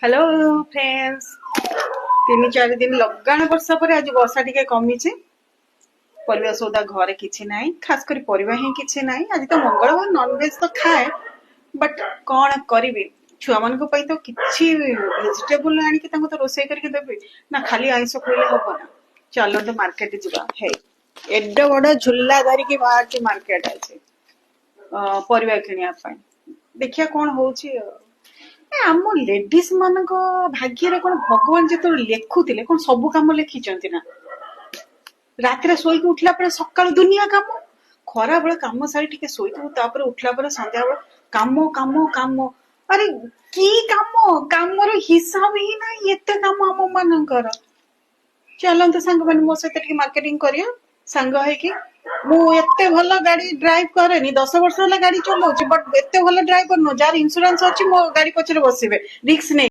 Hello friends. 3-4 दिन लगाण वर्षा पर आज वर्षा टिके कमीचे। परिवा सौदा घरे किछि नाही, खास करी परिवा ही किछि नाही। आज तो मंगलवार नॉनवेज तो खाए, बट कौन करिबी छुआ मान को पई तो किछि वेजिटेबल आनी कि तांको तो रोसई करके देबे ना, खाली आइंस खोले होबो ना। चलो तो मार्केट जिबा हे एड्डो बड़ झुल्ला धरी के बाहर के मार्केट আছে परिवा किनिया पाई। देखिया कौन होउची। आम लेडीज ମାନଙ୍କ ଭାଗ୍ୟରେ କଣ ଭଗବାନ ଯେତେବେଳେ ଲେଖୁଥିଲେ କଣ ସବୁ କାମ ଲେଖିଛନ୍ତି ନା? ରାତିରେ ଶୋଇକି ଉଠିଲା ପରେ ସକାଳୁ ଦୁନିଆ କାମ, ଖରା ବେଳେ କାମ ସାରି ଟିକେ ଶୋଇଥିବୁ, ତାପରେ ଉଠିଲା ପରେ ସନ୍ଧ୍ୟା ବେଳେ କାମ କାମ କାମ। ଆରେ କି କାମ? କାମର ହିସାବ ହିଁ ନାହିଁ, ଏତେ କାମ ଆମ ମାନଙ୍କର। ଚାଲନ୍ତୁ ସାଙ୍ଗମାନେ ମୋ ସହିତ ଟିକେ ମାର୍କେଟିଂ କରିବା ସାଙ୍ଗ ହେଇକି। ମୁଁ ଏତେ ଭଲ ଗାଡି ଡ୍ରାଇଭ କରେନି, 10 ବର୍ଷ ହେଲା ଗାଡି ଚଲାଉଛି, ବଟ ଏତେ ଭଲ ଡ୍ରାଇଭର ନୁହଁ ଯାହାର ଇନ୍ସୁରାନ୍ସ ଅଛି ମୋ ଗାଡି ପଛରେ ବସିବେ ରିକ୍ସ ନେଇ।